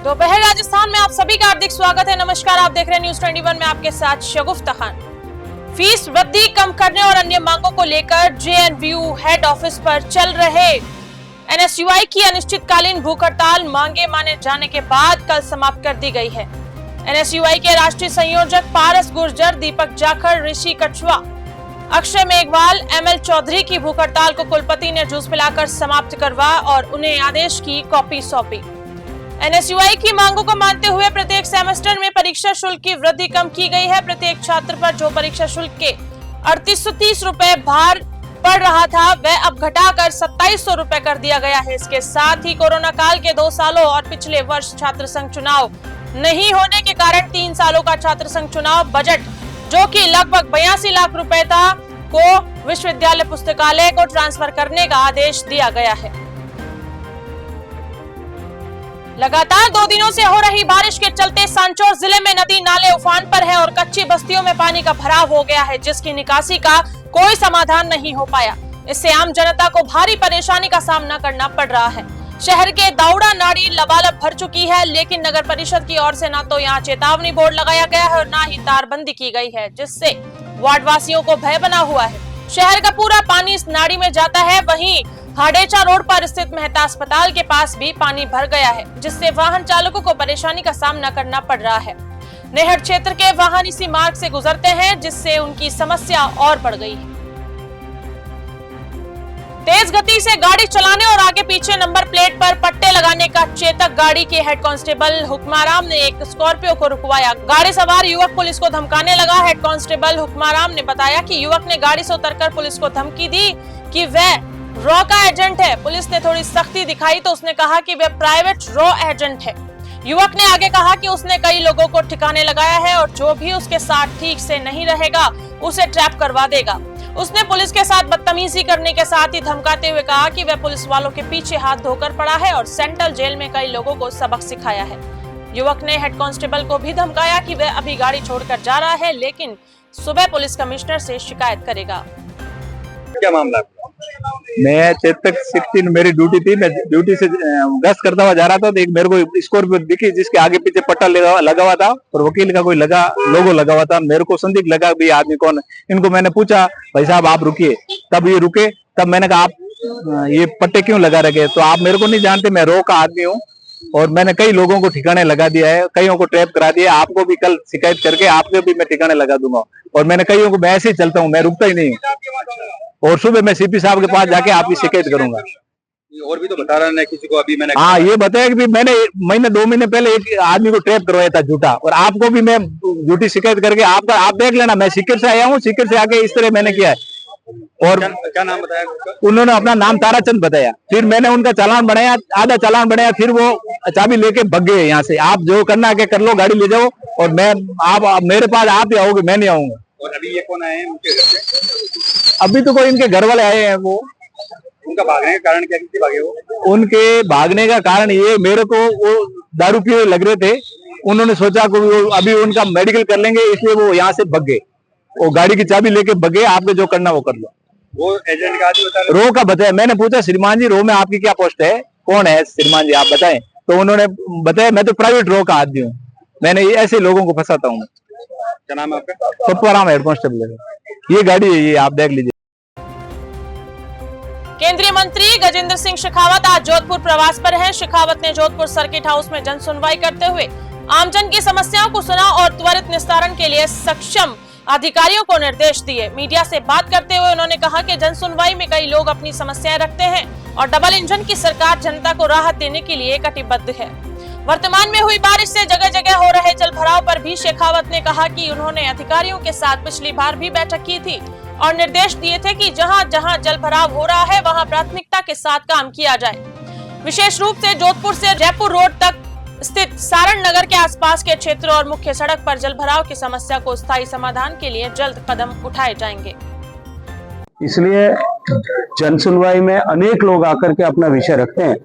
दोपहर राजस्थान में आप सभी का हार्दिक स्वागत है। नमस्कार, आप देख रहे हैं न्यूज 21 में आपके साथ शगुफ्ता खान। फीस वृद्धि कम करने और अन्य मांगों को लेकर जेएनयू हेड ऑफिस पर चल रहे एनएसयूआई की अनिश्चितकालीन भूख हड़ताल मांगे माने जाने के बाद कल समाप्त कर दी गई है। एनएसयूआई के राष्ट्रीय संयोजक पारस गुर्जर, दीपक जाखड़, ऋषि कछुआ, अक्षय मेघवाल, एमएल चौधरी की भूख हड़ताल को कुलपति ने जूस पिलाकर समाप्त करवा और उन्हें आदेश की कॉपी सौंपी। एनएसयूआई की मांगों को मानते हुए प्रत्येक सेमेस्टर में परीक्षा शुल्क की वृद्धि कम की गई है। प्रत्येक छात्र पर जो परीक्षा शुल्क के 3830 रुपए भार पड़ रहा था वह अब घटाकर 2700 रुपए कर दिया गया है। इसके साथ ही कोरोना काल के 2 सालों और पिछले वर्ष छात्र संघ चुनाव नहीं होने के कारण 3 सालों का छात्र संघ चुनाव बजट जो कि लगभग 82 लाख रुपए था को विश्वविद्यालय पुस्तकालय को ट्रांसफर करने का आदेश दिया गया है। लगातार 2 दिनों से हो रही बारिश के चलते सांचौर जिले में नदी नाले उफान पर है और कच्ची बस्तियों में पानी का भराव हो गया है, जिसकी निकासी का कोई समाधान नहीं हो पाया। इससे आम जनता को भारी परेशानी का सामना करना पड़ रहा है। शहर के दाउड़ा नाड़ी लबालब भर चुकी है, लेकिन नगर परिषद की ओर से न तो यहाँ चेतावनी बोर्ड लगाया गया है और न ही तारबंदी की गई है, जिससे वार्ड वासियों को भय बना हुआ है। शहर का पूरा पानी इस नाड़ी में जाता है। वहीं हाडेचा रोड पर स्थित मेहता अस्पताल के पास भी पानी भर गया है, जिससे वाहन चालकों को परेशानी का सामना करना पड़ रहा है। नेहर क्षेत्र के वाहन इसी मार्ग से गुजरते हैं, जिससे उनकी समस्या और बढ़ गई है। तेज गति से गाड़ी चलाने और आगे पीछे नंबर प्लेट पर पट्टे लगाने का चेतक गाड़ी के हेड कांस्टेबल हुक्माराम ने एक स्कॉर्पियो को रुकवाया। गाड़ी सवार युवक पुलिस को धमकाने लगा। हेड कांस्टेबल हुक्माराम ने बताया कि युवक ने गाड़ी से उतरकर पुलिस को धमकी दी कि वह रॉ का एजेंट है। पुलिस ने थोड़ी सख्ती दिखाई तो उसने कहा कि वह प्राइवेट रॉ एजेंट है। युवक ने आगे कहा कि उसने कई लोगों को ठिकाने लगाया है और जो भी उसके साथ ठीक से नहीं रहेगा उसे ट्रैप करवा देगा। उसने पुलिस के साथ बदतमीजी करने के साथ ही धमकाते हुए कहा कि वह पुलिस वालों के पीछे हाथ धोकर पड़ा है और सेंट्रल जेल में कई लोगों को सबक सिखाया है। युवक ने हेड कांस्टेबल को भी धमकाया कि वह अभी गाड़ी छोड़कर जा रहा है, लेकिन सुबह पुलिस कमिश्नर से शिकायत करेगा। क्या मामला? मैं चेतक 16 मेरी ड्यूटी थी। मैं ड्यूटी से गश्त करता हुआ जा रहा था तो एक मेरे को स्कॉर्पियो दिखी जिसके आगे पीछे पट्टा लगा हुआ था और वकील का कोई लोगो लगा हुआ था। मेरे को संदिग्ध लगा भी आदमी कौन है। इनको मैंने पूछा, भाई साहब आप रुकिए। तब ये रुके। तब मैंने कहा आप ये पट्टे क्यों लगा रखे? तो आप मेरे को नहीं जानते, मैं रो का आदमी हूँ और मैंने कई लोगों को ठिकाने लगा दिया है, कईयों को ट्रैप करा दिया। आपको भी कल शिकायत करके आपको भी मैं ठिकाने लगा दूंगा और मैंने कईयों को, मैं ऐसे ही चलता हूँ, मैं रुकता ही नहीं हूँ और सुबह मैं सीपी साहब के पास जाके आपकी शिकायत करूंगा। और भी तो बता रहा है किसी को अभी मैंने। हाँ, ये बताया कि मैंने 2 महीने पहले एक आदमी को ट्रैप करवाया था झूठा, और आपको भी मैं झूठी शिकायत करके आप देख लेना। मैं सीकर से आया हूँ, सीकर से आके इस तरह मैंने किया है। और क्या नाम बताया? उन्होंने अपना नाम ताराचंद बताया। फिर मैंने उनका चालान बनाया, आधा चालान बनाया, फिर वो चाबी लेके भग गए यहाँ से। आप जो करना है कर लो, गाड़ी ले जाओ और आप मेरे पास आप ही आओगे, मैं नहीं आऊंगा। और अभी ये कौन आए हैं उनके घर से? अभी तो कोई इनके घर वाले आए हैं। वो उनका भागने का कारण क्या, किससे भागे वो? उनके भागने का कारण ये, मेरे को वो दारू पिए लग रहे थे। उन्होंने सोचा कि अभी उनका मेडिकल कर लेंगे, इसलिए वो यहाँ से भग गए। वो गाड़ी की चाबी लेके भगे। आपको जो करना वो कर लो। वो एजेंट का आदमी बता रहे? रो का बताया। मैंने पूछा, श्रीमान जी रो में आपकी क्या पोस्ट है, कौन है श्रीमान जी आप बताएं। तो उन्होंने बताया मैं तो प्राइवेट रो का आदमी हूँ, मैंने ऐसे लोगों को फंसाता हूँ। क्या नाम है आपका? सतवाराम हेड कांस्टेबल। ये गाड़ी है, ये आप देख लीजिए। केंद्रीय मंत्री गजेंद्र सिंह शेखावत आज जोधपुर प्रवास पर हैं। शेखावत ने जोधपुर सर्किट हाउस में जन सुनवाई करते हुए आमजन की समस्याओं को सुना और त्वरित निस्तारण के लिए सक्षम अधिकारियों को निर्देश दिए। मीडिया से बात करते हुए उन्होंने कहा कि जन सुनवाई में कई लोग अपनी समस्याएं रखते हैं और डबल इंजन की सरकार जनता को राहत देने के लिए कटिबद्ध है। वर्तमान में हुई बारिश से जगह जगह हो रहे जलभराव पर भी शेखावत ने कहा कि उन्होंने अधिकारियों के साथ पिछली बार भी बैठक की थी और निर्देश दिए थे कि जहां जहां जलभराव हो रहा है वहां प्राथमिकता के साथ काम किया जाए। विशेष रूप से जोधपुर से जयपुर रोड तक स्थित सारण नगर के आसपास के क्षेत्र और मुख्य सड़क पर जलभराव की समस्या को स्थायी समाधान के लिए जल्द कदम उठाए जाएंगे। इसलिए जन सुनवाई में अनेक लोग आकर के अपना विषय रखते हैं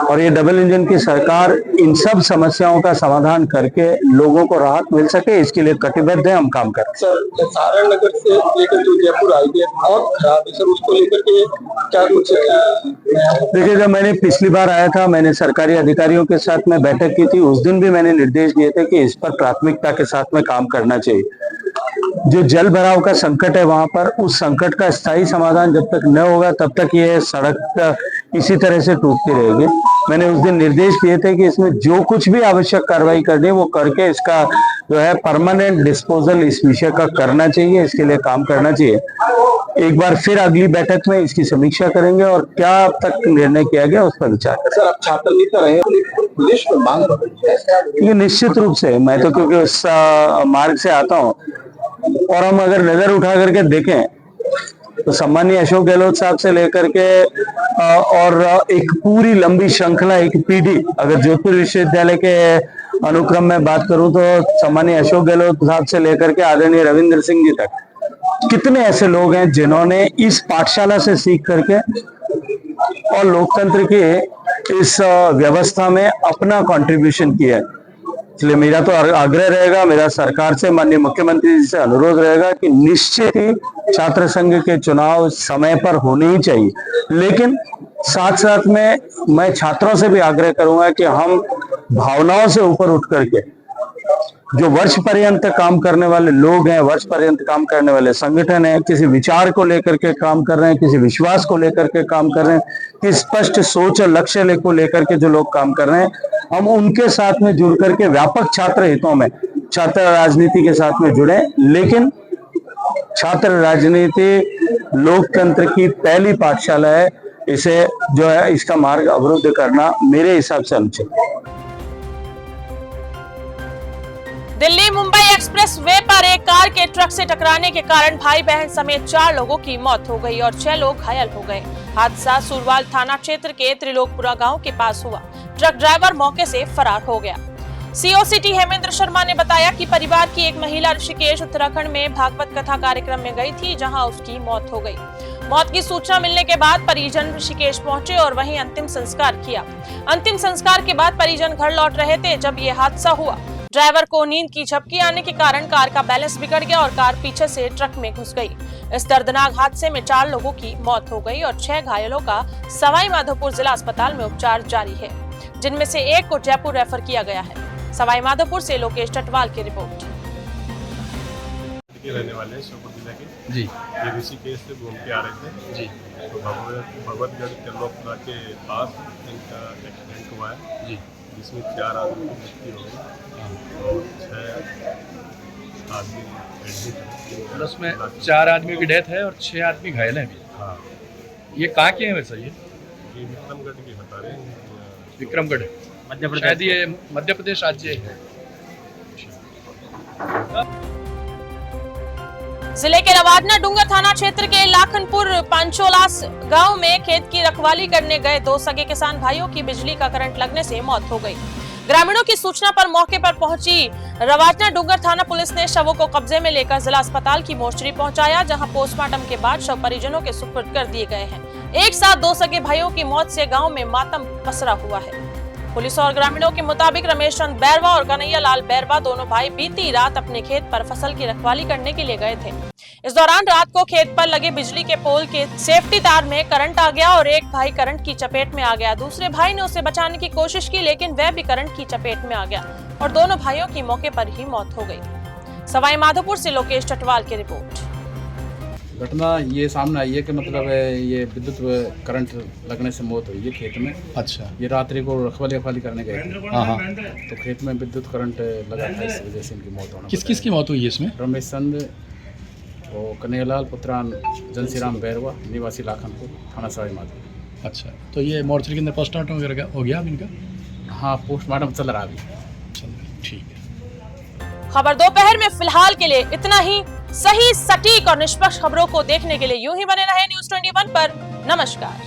और ये डबल इंजन की सरकार इन सब समस्याओं का समाधान करके लोगों को राहत मिल सके, इसके लिए कटिबद्ध है, हम काम कर रहे हैं। सर, सारण नगर से लेकर जो जयपुर आई है बहुत खराब है सर, उसको लेकर के क्या कुछ? देखिए, जब मैंने पिछली बार आया था, मैंने सरकारी अधिकारियों के साथ में बैठक की थी, उस दिन भी मैंने निर्देश दिए थे कि इस पर प्राथमिकता के साथ में काम करना चाहिए। जो जल भराव का संकट है वहां पर, उस संकट का स्थायी समाधान जब तक न होगा तब तक ये सड़क इसी तरह से टूटती रहेगी। मैंने उस दिन निर्देश दिए थे कि इसमें जो कुछ भी आवश्यक कार्रवाई करनी है वो करके इसका जो है परमानेंट डिस्पोजल इस विषय का करना चाहिए, इसके लिए काम करना चाहिए। एक बार फिर अगली बैठक में इसकी समीक्षा करेंगे और क्या अब तक निर्णय किया गया उस पर विचार करेंगे। सर, आप छात्र नेता रहे, प्रदेश में मांग ये निश्चित रूप से, मैं तो क्योंकि उस मार्ग से आता हूँ, और हम अगर नजर उठा करके देखें तो सम्मानीय अशोक गहलोत साहब से लेकर के और एक पूरी लंबी श्रृंखला, एक पीढ़ी, अगर जोधपुर विश्वविद्यालय के अनुक्रम में बात करूं तो सम्मानीय अशोक गहलोत साहब से लेकर के आदरणीय रविंद्र सिंह जी तक, कितने ऐसे लोग हैं जिन्होंने इस पाठशाला से सीख करके और लोकतंत्र की इस व्यवस्था में अपना कंट्रीब्यूशन किया है। इसलिए मेरा तो आग्रह रहेगा, मेरा सरकार से, माननीय मुख्यमंत्री जी से अनुरोध रहेगा कि निश्चित ही छात्र संघ के चुनाव समय पर होने ही चाहिए, लेकिन साथ साथ में मैं छात्रों से भी आग्रह करूंगा कि हम भावनाओं से ऊपर उठ करके, जो वर्ष पर्यंत काम करने वाले लोग हैं, वर्ष पर्यंत काम करने वाले संगठन है, किसी विचार को लेकर के काम कर रहे हैं, किसी विश्वास को लेकर के काम कर रहे हैं, किसी स्पष्ट सोच और लक्ष्य को लेकर के जो लोग काम कर रहे हैं, हम उनके साथ में जुड़ करके व्यापक छात्र हितों में, छात्र राजनीति के साथ में जुड़े। लेकिन छात्र राजनीति लोकतंत्र की पहली पाठशाला है, इसे जो है इसका मार्ग अवरुद्ध करना मेरे हिसाब से अनुचित है। दिल्ली मुंबई एक्सप्रेस वे पर एक कार के ट्रक से टकराने के कारण भाई बहन समेत 4 लोगों की मौत हो गई और 6 लोग घायल हो गए। हादसा सुरवाल थाना क्षेत्र के त्रिलोकपुरा गांव के पास हुआ। ट्रक ड्राइवर मौके से फरार हो गया। सीओ सिटी हेमेंद्र शर्मा ने बताया कि परिवार की एक महिला ऋषिकेश उत्तराखंड में भागवत कथा कार्यक्रम में गई थी, जहां उसकी मौत हो गई। मौत की सूचना मिलने के बाद परिजन ऋषिकेश पहुंचे और वहीं अंतिम संस्कार किया। अंतिम संस्कार के बाद परिजन घर लौट रहे थे जब ये हादसा हुआ। ड्राइवर को नींद की झपकी आने के कारण कार का बैलेंस बिगड़ गया और कार पीछे से ट्रक में घुस गई। इस दर्दनाक हादसे में 4 लोगों की मौत हो गई और 6 घायलों का सवाई माधोपुर जिला अस्पताल में उपचार जारी है, जिनमें से एक को जयपुर रेफर किया गया है। सवाई माधोपुर से लोकेश टटवाल की रिपोर्ट। रहने वाले श्योपुर जिले के जी, ये ऋषिकेश से घूम के आ रहे थे जी, तो भगवतगढ़ त्रिलोकपुरा के पास इनका एक्सीडेंट हुआ है जी, जिसमें 4 आदमी की मृत्यु हो गई और 6 आदमी एडमिट हैं। और उसमें 4 आदमी की डेथ है और 6 आदमी घायल हैं अभी। हाँ, ये कहाँ के हैं वैसे? ये विक्रमगढ़ की बता रहे हैं। विक्रमगढ़, मध्य प्रदेश। शायद ये मध्य प्रदेश राज्य है। जिले के रवाडना डूंगर थाना क्षेत्र के लाखनपुर पांचोलास गांव में खेत की रखवाली करने गए 2 सगे किसान भाइयों की बिजली का करंट लगने से मौत हो गई। ग्रामीणों की सूचना पर मौके पर पहुंची रवाडना डूंगर थाना पुलिस ने शवों को कब्जे में लेकर जिला अस्पताल की मोर्चरी पहुंचाया, जहां पोस्टमार्टम के बाद शव परिजनों के सुपुर्द कर दिए गए हैं। एक साथ 2 सगे भाइयों की मौत से गाँव में मातम पसरा हुआ है। पुलिस और ग्रामीणों के मुताबिक रमेश चंद बैरवा और कन्हैया लाल बैरवा दोनों भाई बीती रात अपने खेत पर फसल की रखवाली करने के लिए गए थे। इस दौरान रात को खेत पर लगे बिजली के पोल के सेफ्टी तार में करंट आ गया और एक भाई करंट की चपेट में आ गया। दूसरे भाई ने उसे बचाने की कोशिश की, लेकिन वह भी करंट की चपेट में आ गया और दोनों भाइयों की मौके पर ही मौत हो गई। सवाई माधोपुर से लोकेश टटवाल की रिपोर्ट। घटना ये सामने आई है कि मतलब ये विद्युत करंट लगने से मौत हुई है खेत में। अच्छा, ये रात्रि को रखवाली करने गए थे। हाँ, तो खेत में विद्युत करंट लगा था, इस वजह से इनकी मौत होना। किस की मौत हुई है इसमें? रमेश चंद और कन्हैयालाल पुत्रान जनसीराम बैरवा निवासी लाखनपुर थाना सवाई माधोपुर। अच्छा, तो ये मोर्चरी के अंदर पोस्टमार्टम वगैरह हो गया अब इनका? हाँ, पोस्टमार्टम चल रहा अभी। ठीक है। खबर दोपहर में फिलहाल के लिए इतना ही। सही, सटीक और निष्पक्ष खबरों को देखने के लिए यूं ही बने रहे न्यूज़ 21 पर। नमस्कार।